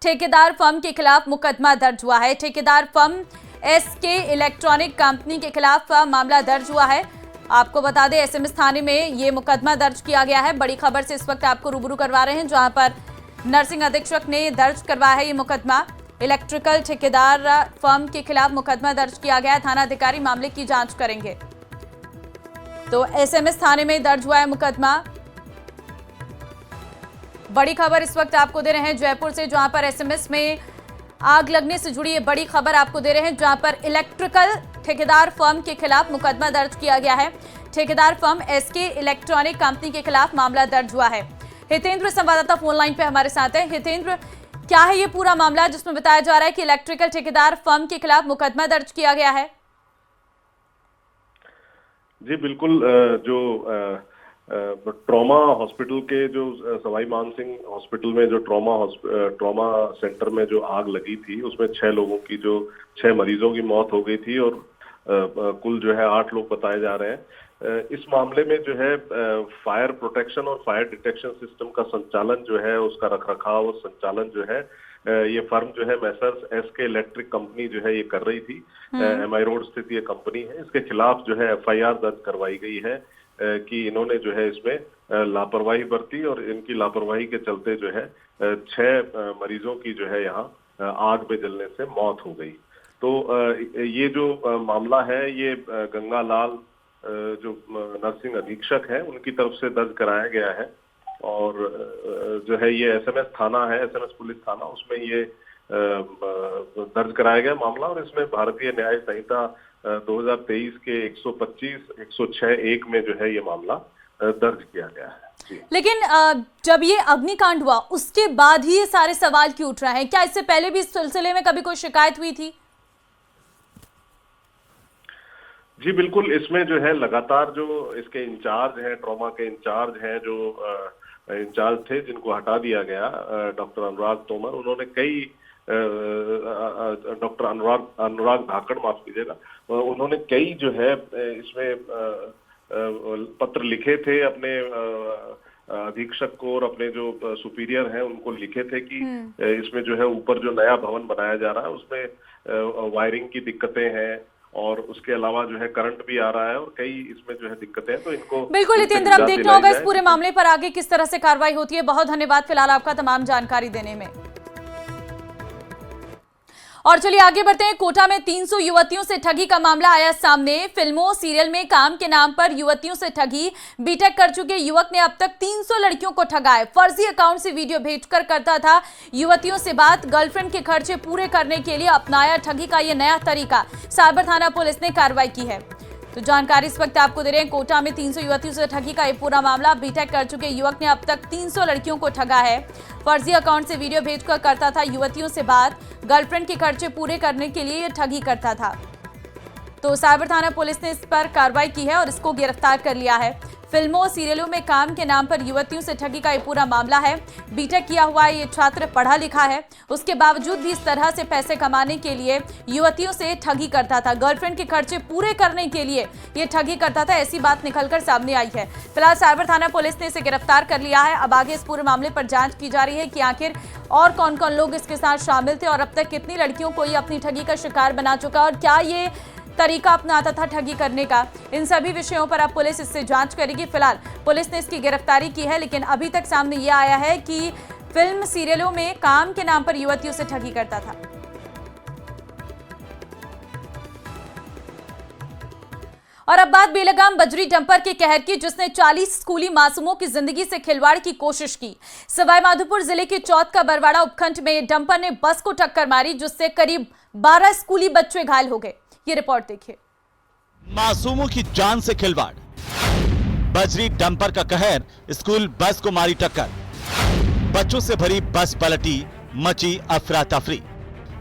ठेकेदार फर्म के खिलाफ मुकदमा दर्ज हुआ है। ठेकेदार फर्म एसके इलेक्ट्रॉनिक कंपनी के खिलाफ मामला दर्ज हुआ है। आपको बता दें एसएमएस थाने में ये मुकदमा दर्ज किया गया है। बड़ी खबर से इस वक्त आपको रूबरू करवा रहे हैं, जहां पर नर्सिंग अधीक्षक ने दर्ज करवाया है ये मुकदमा। इलेक्ट्रिकल ठेकेदार फर्म के खिलाफ मुकदमा दर्ज किया गया है। थाना अधिकारी मामले की जांच करेंगे। तो एसएमएस थाने में दर्ज हुआ है मुकदमा। बड़ी खबर इस वक्त आपको दे रहे हैं जयपुर से, जहां पर एसएमएस में आग लगने से जुड़ी ये बड़ी खबर आपको दे रहे हैं, जहां पर इलेक्ट्रिकल ठेकेदार फर्म के खिलाफ मुकदमा दर्ज किया गया है। ठेकेदार फर्म एसके इलेक्ट्रॉनिक कंपनी के खिलाफ मामला दर्ज हुआ है। हितेंद्र संवाददाता फोन लाइन पे हमारे साथ है। हितेंद्र, क्या है ये पूरा मामला जिसमें बताया जा रहा है कि इलेक्ट्रिकल ठेकेदार फर्म के खिलाफ मुकदमा दर्ज किया गया है? जी बिल्कुल, जो ट्रॉमा हॉस्पिटल के जो सवाई मानसिंह हॉस्पिटल में जो ट्रॉमा सेंटर में जो आग लगी थी, उसमें 6 मरीजों की मौत हो गई थी और कुल जो है 8 लोग बताए जा रहे हैं। इस मामले में जो है फायर प्रोटेक्शन और फायर डिटेक्शन सिस्टम का संचालन जो है, उसका रखरखाव और संचालन जो है ये फर्म जो है मैसर्स एसके इलेक्ट्रिक कंपनी जो है ये कर रही थी। एमआई रोड स्थित ये कंपनी है। इसके खिलाफ जो है एफआईआर दर्ज करवाई गई है कि इन्होंने जो है इसमें लापरवाही बरती और इनकी लापरवाही के चलते जो है 6 मरीजों की जो है यहाँ आग में जलने से मौत हो गई। तो ये जो मामला है ये गंगालाल जो नर्सिंग अधीक्षक है उनकी तरफ से दर्ज कराया गया है और जो है ये एसएमएस थाना है, एसएमएस पुलिस थाना, उसमें ये दर्ज कराया गया मामला और इसमें भारतीय न्याय संहिता 2023 के 125-106(1) में जो है ये मामला दर्ज किया गया है। जी। लेकिन जब ये अग्निकांड हुआ उसके बाद ही ये सारे सवाल क्यों उठ रहे हैं? क्या इससे पहले भी इस सिलसिले में कभी कोई शिकायत हुई थी? जी बिल्कुल, इसमें जो है लगातार जो इसके इंचार्ज हैं, ट्रॉमा के इंचार्ज हैं, जो इंचार्ज थे जिनको हटा दिया गया, डॉक्टर अनुराग तोमर, उन्होंने कई डॉक्टर अनुराग धाकड़, माफ कीजिएगा, उन्होंने कई जो है इसमें पत्र लिखे थे अपने अधीक्षक को और अपने जो सुपीरियर हैं उनको लिखे थे कि इसमें जो है ऊपर जो नया भवन बनाया जा रहा है उसमें वायरिंग की दिक्कतें हैं और उसके अलावा जो है करंट भी आ रहा है और कई इसमें जो है दिक्कतें हैं, तो इनको बिल्कुल हितेंद्र, अब देखना होगा इस पूरे मामले पर आगे किस तरह से कार्रवाई होती है। बहुत धन्यवाद फिलहाल आपका तमाम जानकारी देने में। और चलिए आगे बढ़ते हैं। कोटा में 300 युवतियों से ठगी का मामला आया सामने। फिल्मों सीरियल में काम के नाम पर युवतियों से ठगी। बीटेक कर चुके युवक ने अब तक 300 लड़कियों को ठगा है। फर्जी अकाउंट से वीडियो भेजकर करता था युवतियों से बात। गर्लफ्रेंड के खर्चे पूरे करने के लिए अपनाया ठगी का ये नया तरीका। साइबर थाना पुलिस ने कार्रवाई की है। तो जानकारी इस वक्त आपको दे रहे हैं। कोटा में 300 युवतियों से ठगी का ये पूरा मामला। बीटेक कर चुके युवक ने अब तक 300 लड़कियों को ठगा है। फर्जी अकाउंट से वीडियो भेजकर करता था युवतियों से बात। गर्लफ्रेंड के खर्चे पूरे करने के लिए ये ठगी करता था। तो साइबर थाना पुलिस ने इस पर कार्रवाई की है और इसको गिरफ्तार कर लिया है। फिल्मों और सीरियलों में काम के नाम पर युवतियों से ठगी का ये पूरा मामला है। बीटेक किया हुआ ये छात्र पढ़ा लिखा है, उसके बावजूद भी इस तरह से पैसे कमाने के लिए युवतियों से ठगी करता था। गर्लफ्रेंड के खर्चे पूरे करने के लिए ये ठगी करता था, ऐसी बात निकलकर सामने आई है। फिलहाल साइबर थाना पुलिस ने इसे गिरफ्तार कर लिया है। अब आगे इस पूरे मामले पर जांच की जा रही है कि आखिर और कौन कौन लोग इसके साथ शामिल थे और अब तक कितनी लड़कियों को ये अपनी ठगी का शिकार बना चुका और क्या ये तरीका अपनाता था ठगी करने का। इन सभी विषयों पर अब पुलिस इससे जांच करेगी। फिलहाल पुलिस ने इसकी गिरफ्तारी की है, लेकिन अभी तक सामने यह आया है कि फिल्म सीरियलों में काम के नाम पर युवतियों से ठगी करता था। और अब बात बेलगाम बजरी डंपर के कहर की, जिसने 40 स्कूली मासूमों की जिंदगी से खिलवाड़ की कोशिश की। सवाईमाधोपुर जिले के चौथ का बरवाड़ा उपखंड में डंपर ने बस को टक्कर मारी, जिससे करीब 12 स्कूली बच्चे घायल हो गए। ये रिपोर्ट देखिए। मासूमों की जान से खिलवाड़, बजरी डंपर का कहर, स्कूल बस को मारी टक्कर, बच्चों से भरी बस पलटी, मची अफरा तफरी।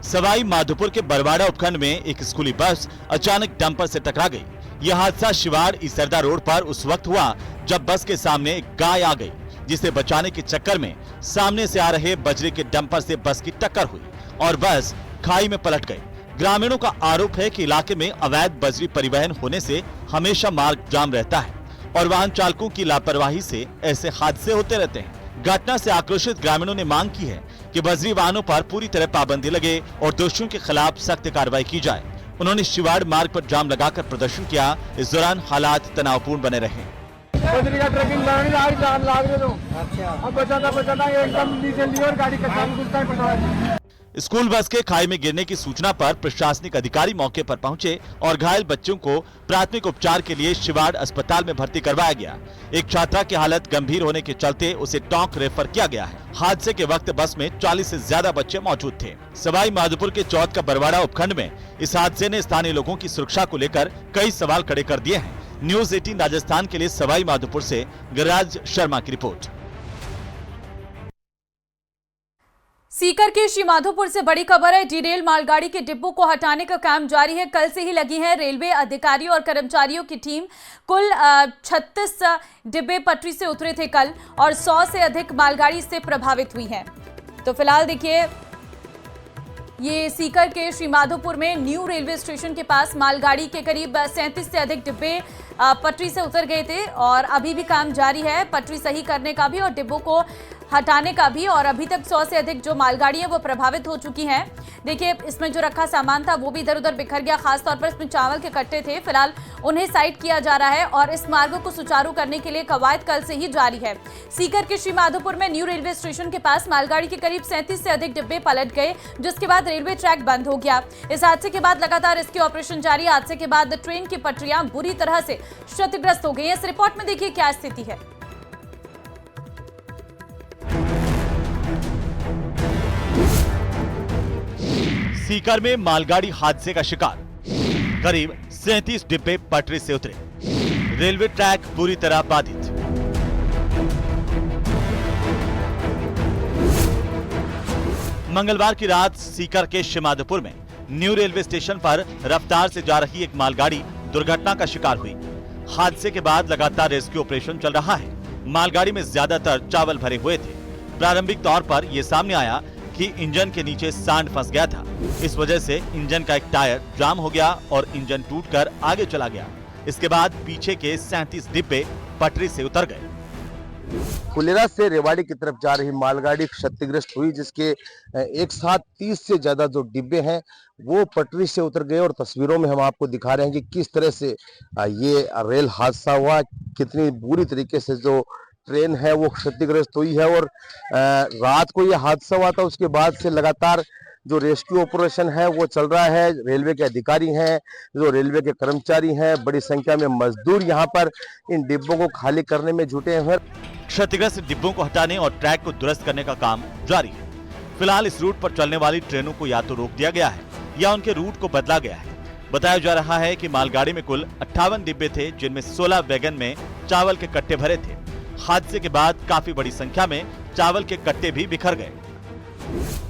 सवाई माधोपुर के बरवाड़ा उपखंड में एक स्कूली बस अचानक डंपर से टकरा गई। यह हादसा शिवाड़ इसरदा रोड पर उस वक्त हुआ जब बस के सामने एक गाय आ गई, जिसे बचाने के चक्कर में सामने से आ रहे बजरी के डंपर से बस की टक्कर हुई और बस खाई में पलट गई। ग्रामीणों का आरोप है कि इलाके में अवैध बजरी परिवहन होने से हमेशा मार्ग जाम रहता है और वाहन चालकों की लापरवाही से ऐसे हादसे होते रहते हैं। घटना से आक्रोशित ग्रामीणों ने मांग की है कि बजरी वाहनों पर पूरी तरह पाबंदी लगे और दोषियों के खिलाफ सख्त कार्रवाई की जाए। उन्होंने शिवाड़ मार्ग पर जाम लगाकर प्रदर्शन किया। इस दौरान हालात तनावपूर्ण बने रहे। बजरी का ट्रैकिंग लाग रहे अब बचाता एकदम नीचे लिया और गाड़ी का स्कूल बस के खाई में गिरने की सूचना पर प्रशासनिक अधिकारी मौके पर पहुंचे और घायल बच्चों को प्राथमिक उपचार के लिए शिवाड़ अस्पताल में भर्ती करवाया गया। एक छात्रा की हालत गंभीर होने के चलते उसे टोंक रेफर किया गया है। हादसे के वक्त बस में 40 से ज्यादा बच्चे मौजूद थे। सवाई माधोपुर के चौथ का बरवाड़ा उपखंड में इस हादसे ने स्थानीय लोगों की सुरक्षा को लेकर कई सवाल खड़े कर दिए हैं। न्यूज 18 राजस्थान के लिए सवाई माधोपुर से गिरिराज शर्मा की रिपोर्ट। सीकर के श्री माधोपुर से बड़ी खबर है। डीरेल मालगाड़ी के डिब्बों को हटाने का काम जारी है। कल से ही लगी है रेलवे अधिकारियों और कर्मचारियों की टीम। कुल 36 डिब्बे पटरी से उतरे थे कल और 100 से अधिक मालगाड़ी इससे प्रभावित हुई है। तो फिलहाल देखिए, ये सीकर के श्री माधोपुर में न्यू रेलवे स्टेशन के पास मालगाड़ी के करीब 37 से अधिक डिब्बे पटरी से उतर गए थे और अभी भी काम जारी है पटरी सही करने का भी और डिब्बों को हटाने का भी। और अभी तक 100 से अधिक जो मालगाड़ी है वो प्रभावित हो चुकी हैं। देखिए, इसमें जो रखा सामान था वो भी इधर उधर बिखर गया। खासतौर पर इसमें चावल के कट्टे थे। फिलहाल उन्हें साइड किया जा रहा है और इस मार्ग को सुचारू करने के लिए कवायद कल से ही जारी है। सीकर के श्री माधोपुर में न्यू रेलवे स्टेशन के पास मालगाड़ी के करीब 37 से अधिक डिब्बे पलट गए, जिसके बाद रेलवे ट्रैक बंद हो गया। इस हादसे के बाद लगातार रेस्क्यू ऑपरेशन जारी। हादसे के बाद ट्रेन की पटरियां बुरी तरह से क्षतिग्रस्त हो गई। इस रिपोर्ट में देखिए क्या स्थिति है। सीकर में मालगाड़ी हादसे का शिकार, करीब 37 डिब्बे पटरी से उतरे। रेलवे ट्रैक पूरी तरह बाधित। मंगलवार की रात सीकर के शिमाधोपुर में न्यू रेलवे स्टेशन पर रफ्तार से जा रही एक मालगाड़ी दुर्घटना का शिकार हुई। हादसे के बाद लगातार रेस्क्यू ऑपरेशन चल रहा है। मालगाड़ी में ज्यादातर चावल भरे हुए थे। प्रारंभिक तौर पर यह सामने आया कि इंजन के नीचे सांड फंस गया था। इस वजह से इंजन का एक टायर जाम हो गया और इंजन टूटकर आगे चला गया। इसके बाद पीछे के 37 डिब्बे पटरी से उतर गए। फुलेरा से रेवाड़ी की तरफ जा रही मालगाड़ी क्षतिग्रस्त हुई, जिसके एक साथ 30 से ज्यादा जो डिब्बे हैं वो पटरी से उतर गए। और तस्वीरों में हम आपको दिखा रहे हैं कि किस तरह से ये रेल हादसा हुआ, कितनी बुरी तरीके से जो ट्रेन है वो क्षतिग्रस्त हुई है। और रात को ये हादसा हुआ था, उसके बाद से लगातार जो रेस्क्यू ऑपरेशन है वो चल रहा है। रेलवे के अधिकारी हैं, जो रेलवे के कर्मचारी हैं, बड़ी संख्या में मजदूर यहाँ पर इन डिब्बों को खाली करने में जुटे हैं। क्षतिग्रस्त डिब्बों को हटाने और ट्रैक को दुरुस्त करने का काम जारी है। फिलहाल इस रूट पर चलने वाली ट्रेनों को या तो रोक दिया गया है या उनके रूट को बदला गया है। बताया जा रहा है कि मालगाड़ी में कुल 58 डिब्बे थे, जिनमें 16 वैगन में चावल के कट्टे भरे थे। हादसे के बाद काफी बड़ी संख्या में चावल के कट्टे भी बिखर गए।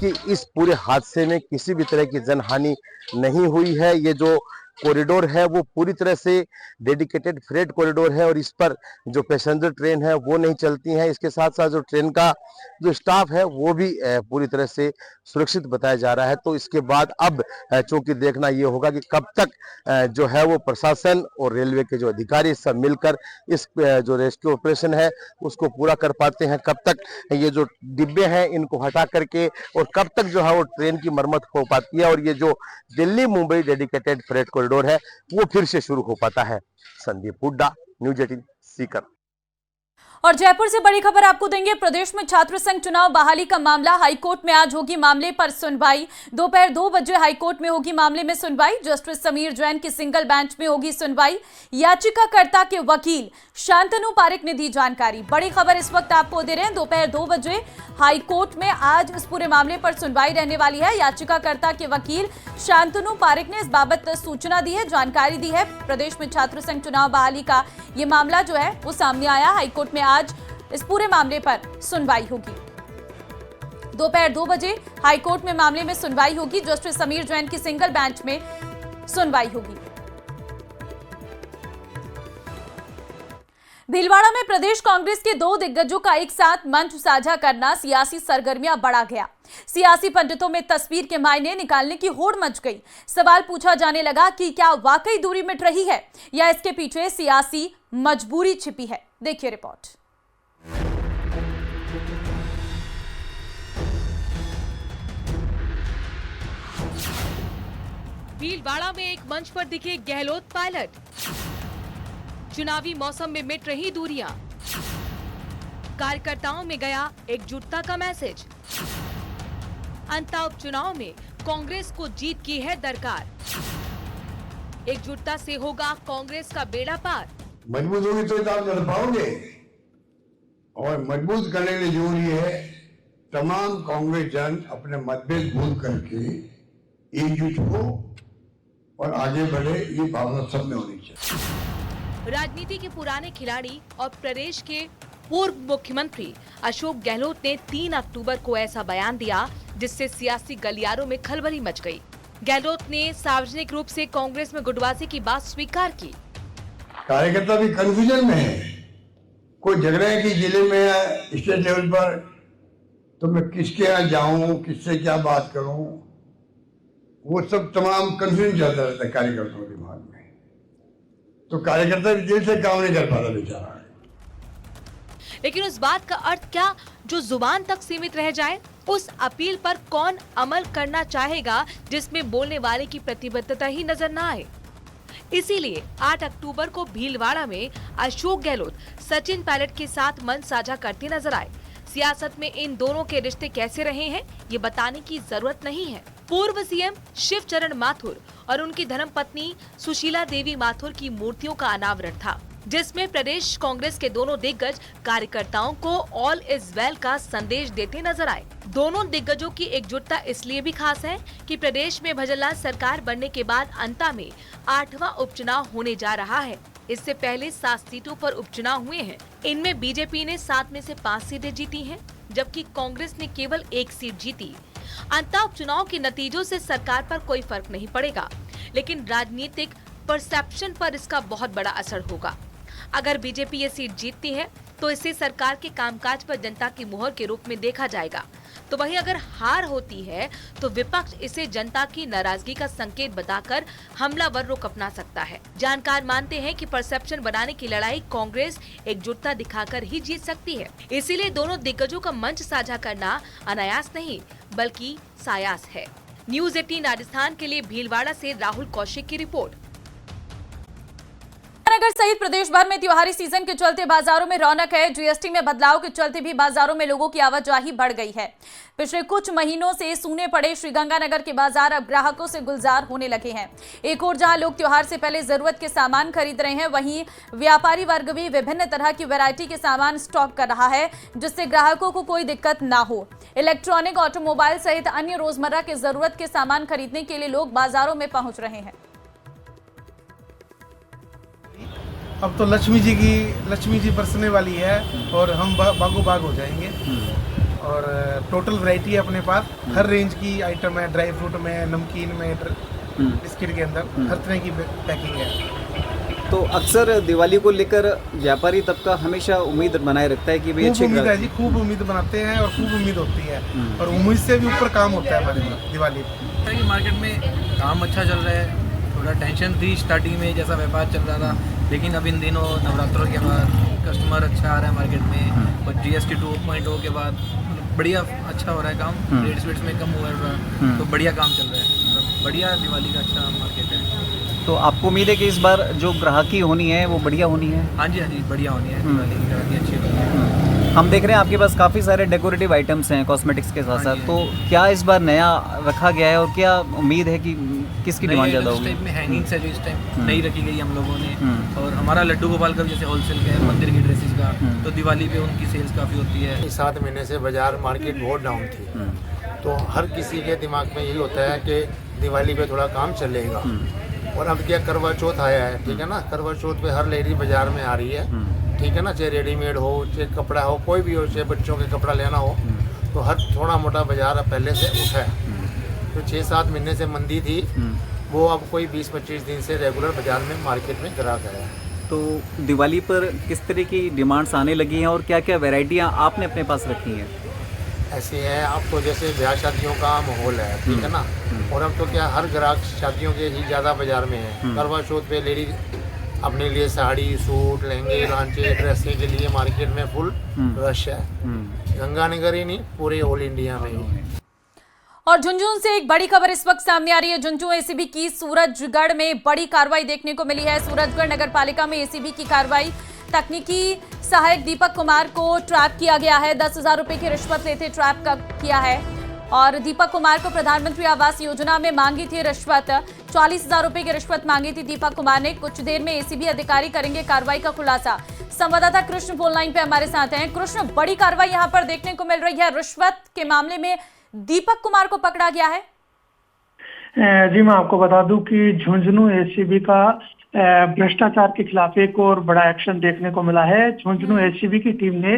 कि इस पूरे हादसे में किसी भी तरह की जनहानि नहीं हुई है। ये जो कॉरिडोर है वो पूरी तरह से डेडिकेटेड फ्रेट कॉरिडोर है और इस पर जो पैसेंजर ट्रेन है वो नहीं चलती हैं। इसके साथ साथ जो ट्रेन का जो स्टाफ है वो भी पूरी तरह से सुरक्षित बताया जा रहा है। तो इसके बाद अब चूंकि देखना ये होगा कि कब तक जो है वो प्रशासन और रेलवे के जो अधिकारी सब मिलकर इस जो रेस्क्यू ऑपरेशन है उसको पूरा कर पाते हैं, कब तक ये जो डिब्बे हैं इनको हटा करके और कब तक जो है वो ट्रेन की मरम्मत हो पाती है और ये जो Delhi Mumbai dedicated freight corridor है वो फिर से शुरू हो पाता है। संदीप हुड्डा, न्यूज 18 सीकर। और जयपुर से बड़ी खबर आपको देंगे। प्रदेश में छात्र संघ चुनाव बहाली का मामला हाईकोर्ट में आज होगी मामले पर सुनवाई। दोपहर 2 बजे हाईकोर्ट में होगी मामले में सुनवाई। जस्टिस समीर जैन की सिंगल बेंच में होगी सुनवाई। याचिकाकर्ता के वकील शांतनु पारेख ने दी जानकारी। बड़ी खबर इस वक्त आपको दे रहे हैं। दोपहर 2 बजे हाईकोर्ट में आज इस पूरे मामले पर सुनवाई रहने वाली है। याचिकाकर्ता के वकील शांतनु पारेख ने इस बाबत सूचना दी है, जानकारी दी है। प्रदेश में छात्र संघ चुनाव बहाली का ये मामला जो है वो सामने आया। हाईकोर्ट में आज इस पूरे मामले पर सुनवाई होगी। दोपहर 2 बजे हाईकोर्ट में मामले में सुनवाई होगी। जस्टिस समीर जैन की सिंगल बेंच में सुनवाई होगी। भीलवाड़ा में प्रदेश कांग्रेस के 2 दिग्गजों का एक साथ मंच साझा करना सियासी सरगर्मियां बढ़ा गया। सियासी पंडितों में तस्वीर के मायने निकालने की होड़ मच गई। सवाल पूछा जाने लगा कि क्या वाकई दूरी मिट रही है या इसके पीछे सियासी मजबूरी छिपी है। देखिए रिपोर्ट। भीलवाड़ा में एक मंच पर दिखे गहलोत पायलट। चुनावी मौसम में मिट रही दूरियां। कार्यकर्ताओं में गया एकजुटता का मैसेज। अंता उपचुनाव में कांग्रेस को जीत की है दरकार। एकजुटता से होगा कांग्रेस का बेड़ा पार। मजबूत होगी तो आप लड़ पाओगे, और मजबूत करने के लिए जरूरी है तमाम कांग्रेस जन अपने मतभेद भूल करके एकजुट हो और आगे बढ़े, ये भावना सब में होनी चाहिए। राजनीति के पुराने खिलाड़ी और प्रदेश के पूर्व मुख्यमंत्री अशोक गहलोत ने 3 अक्टूबर को ऐसा बयान दिया जिससे सियासी गलियारों में खलबली मच गई। गहलोत ने सार्वजनिक रूप से कांग्रेस में गुटबाजी की बात स्वीकार की। कार्यकर्ता भी कंफ्यूजन में है, कोई झग रहे हैं कि जिले में स्टेट लेवल पर तो मैं किसके यहाँ जाऊं, किससे क्या बात करूं, वो सब तमाम कंफ्यूजन चलता रहता है कार्यकर्ताओं के दिमाग में। तो कार्यकर्ता भी दिल से काम नहीं कर पाता बेचारा। लेकिन उस बात का अर्थ क्या जो जुबान तक सीमित रह जाए? उस अपील पर कौन अमल करना चाहेगा जिसमें बोलने वाले की प्रतिबद्धता ही नजर न आए? इसीलिए 8 अक्टूबर को भीलवाड़ा में अशोक गहलोत सचिन पायलट के साथ मंच साझा करते नजर आए। सियासत में इन दोनों के रिश्ते कैसे रहे हैं ये बताने की जरूरत नहीं है। पूर्व सीएम शिवचरण माथुर और उनकी धर्मपत्नी सुशीला देवी माथुर की मूर्तियों का अनावरण था, जिसमें प्रदेश कांग्रेस के दोनों दिग्गज कार्यकर्ताओं को ऑल इज वेल का संदेश देते नजर आए। दोनों दिग्गजों की एकजुटता इसलिए भी खास है कि प्रदेश में भजनलाल सरकार बनने के बाद अंता में 8वां उपचुनाव होने जा रहा है। इससे पहले 7 सीटों पर उपचुनाव हुए हैं। इनमें बीजेपी ने 7 में से 5 सीटें जीती हैं, जबकि कांग्रेस ने केवल 1 सीट जीती। अंता उपचुनाव के नतीजों से सरकार पर कोई फर्क नहीं पड़ेगा, लेकिन राजनीतिक परसेप्शन पर इसका बहुत बड़ा असर होगा। अगर बीजेपी ये सीट जीतती है तो इसे सरकार के कामकाज पर जनता की मुहर के रूप में देखा जाएगा, तो वहीं अगर हार होती है तो विपक्ष इसे जनता की नाराजगी का संकेत बताकर हमलावर रुख अपना सकता है। जानकार मानते हैं कि परसेप्शन बनाने की लड़ाई कांग्रेस एकजुटता दिखाकर ही जीत सकती है। इसीलिए दोनों दिग्गजों का मंच साझा करना अनायास नहीं बल्कि सायास है। न्यूज़ 18 राजस्थान के लिए भीलवाड़ा से राहुल कौशिक की रिपोर्ट। नगर सहित प्रदेश भर में त्योहारी सीजन के चलते बाजारों में रौनक है। जीएसटी में बदलाव के चलते भी बाजारों में लोगों की आवाजाही बढ़ गई है। पिछले कुछ महीनों से सूने पड़े श्रीगंगानगर के बाजार अब ग्राहकों से गुलजार होने लगे हैं। एक ओर जहां लोग त्योहार से पहले जरूरत के सामान खरीद रहे हैं, वहीं व्यापारी वर्ग भी विभिन्न तरह की वैरायटी के सामान स्टॉक कर रहा है, जिससे ग्राहकों को कोई दिक्कत ना हो। इलेक्ट्रॉनिक, ऑटोमोबाइल सहित अन्य रोजमर्रा के जरूरत के सामान खरीदने के लिए लोग बाजारों में पहुंच रहे हैं। अब तो लक्ष्मी जी बरसने वाली है और हम बागो बाग हो जाएंगे। और टोटल वैरायटी है अपने पास, हर रेंज की आइटम है, ड्राई फ्रूट में, नमकीन में, बिस्किट के अंदर हर तरह की पैकिंग है। तो अक्सर दिवाली को लेकर व्यापारी तबका हमेशा उम्मीद बनाए रखता है कि भाई अच्छी उम्मीद है जी, खूब उम्मीद बनाते हैं और खूब उम्मीद होती है, और उम्मीद से भी ऊपर काम होता है हमारे दिवाली पर। मार्केट में काम अच्छा चल रहा है, थोड़ा टेंशन थी स्टार्टिंग में जैसा व्यापार चल रहा था, लेकिन अब इन दिनों नवरात्रों के बाद कस्टमर अच्छा आ रहा है मार्केट में, और GST 2.0 के बाद बढ़िया अच्छा हो रहा है काम, रेट्स वेट्स में कम हुआ है, तो बढ़िया काम चल रहा है, बढ़िया दिवाली का अच्छा मार्केट है। तो आपको उम्मीद है कि इस बार जो ग्राहकी होनी है वो बढ़िया होनी है? हाँ जी बढ़िया होनी है, दिवाली की ग्राहकी अच्छी होनी है। हम देख रहे हैं आपके पास काफ़ी सारे डेकोरेटिव आइटम्स हैं कॉस्मेटिक्स के साथ साथ, तो क्या इस बार नया रखा गया है और क्या उम्मीद है कि किसकी डिमांड ज़्यादा होगी? इस टाइप में हैंगिंग्स है जो इस टाइम नई रखी गई हम लोगों ने, और हमारा लड्डू गोपाल का जैसे होलसेल का है मंदिर की ड्रेसेस का, तो दिवाली पे उनकी सेल्स काफ़ी होती है। 7 महीने से बाजार मार्केट बहुत डाउन थी, तो हर किसी के दिमाग में यही होता है कि दिवाली पे थोड़ा काम चलेगा। और अब क्या करवा चौथ आया है, ठीक है ना, करवा चौथ पे हर लेडी बाजार में आ रही है, ठीक है ना, चाहे रेडीमेड हो, चाहे कपड़ा हो, कोई भी हो, चाहे बच्चों के कपड़ा लेना हो, तो हर थोड़ा मोटा बाजार अब पहले से उठा है। तो 6-7 महीने से मंदी थी, वो अब कोई 20-25 दिन से रेगुलर बाजार में मार्केट में ग्राहक आया है। तो दिवाली पर किस तरह की डिमांड्स आने लगी हैं और क्या क्या वैरायटियाँ आपने अपने पास रखी हैं? ऐसे है, अब तो जैसे ब्याह शादियों का माहौल है, ठीक है ना, और अब तो क्या हर ग्राहक शादियों के ही ज़्यादा बाजार में है। करवा चौथ पे लेडीज अपने लिए साड़ी, सूट, लहंगे, लांचे, ड्रेसें के लिए मार्केट में फुल रश है। गंगानगर ही नहीं, पूरे ऑल इंडिया में ही। और झुंझुनू से एक बड़ी खबर इस वक्त सामने आ रही है। झुंझुनू एसीबी की सूरजगढ़ में बड़ी कार्रवाई देखने को मिली है। सूरजगढ़ नगर पालिका में एसीबी की कार्रवाई, तकनीकी सहायक दीपक कुमार को ट्रैप किया गया है। 10,000 रुपए की रिश्वत लेते ट्रैप किया है और दीपक कुमार को प्रधानमंत्री आवास योजना में मांगी थी रिश्वत। 40,000 रुपए की रिश्वत मांगी थी दीपक कुमार ने। कुछ देर में एसीबी अधिकारी करेंगे कार्रवाई का खुलासा। संवाददाता कृष्ण फोन लाइन पे हमारे साथ हैं। कृष्ण, बड़ी कार्रवाई यहां पर देखने को मिल रही है। रिश्वत के मामले में दीपक कुमार को पकड़ा गया है। जी, मैं आपको बता दूं कि झुंझुनू एसीबी का भ्रष्टाचार के खिलाफ एक और बड़ा एक्शन देखने को मिला है। झुंझुनू एसीबी की टीम ने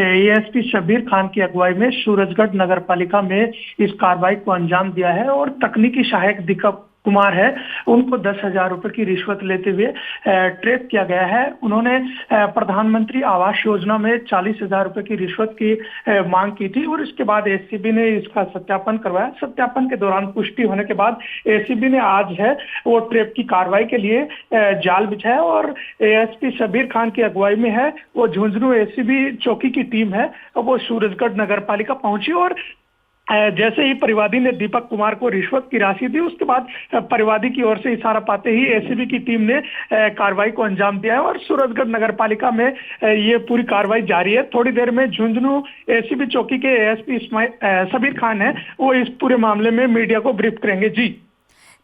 एएसपी शबीर खान की अगुवाई में सूरजगढ़ नगर पालिका में इस कार्रवाई को अंजाम दिया है और तकनीकी सहायक दीपक कुमार है, उनको 10,000 रुपए की रिश्वत लेते हुए ट्रैप किया गया है। उन्होंने प्रधानमंत्री आवास योजना में 40,000 रुपए की रिश्वत की मांग की थी और इसके बाद एसीबी ने इसका सत्यापन करवाया। सत्यापन के दौरान पुष्टि होने के बाद एसीबी ने आज है वो ट्रैप की कार्रवाई के लिए जाल बिछाया और एएसपी शबीर खान की अगुवाई में है वो झुंझुनू एसीबी चौकी की टीम है वो सूरजगढ़ नगर पालिका पहुंची और जैसे ही परिवादी ने दीपक कुमार को रिश्वत की राशि दी, उसके बाद परिवादी की ओर से इशारा पाते ही एसीबी की टीम ने कार्रवाई को अंजाम दिया है और सूरजगढ़ नगर पालिका में ये पूरी कार्रवाई जारी है। थोड़ी देर में झुंझुनू एसीबी चौकी के एएसपी शबीर खान है वो इस पूरे मामले में मीडिया को ब्रीफ करेंगे। जी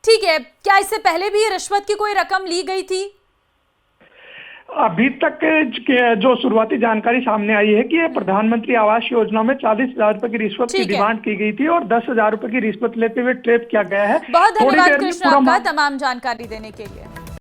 ठीक है, क्या इससे पहले भी रिश्वत की कोई रकम ली गई थी? अभी तक जो शुरुआती जानकारी सामने आई है कि प्रधानमंत्री आवास योजना में 40,000 रुपए की रिश्वत की डिमांड की गई थी और 10,000 रुपए की रिश्वत लेते हुए ट्रैप किया गया है। बहुत धन्यवाद कृष्ण आपका तमाम जानकारी देने के लिए।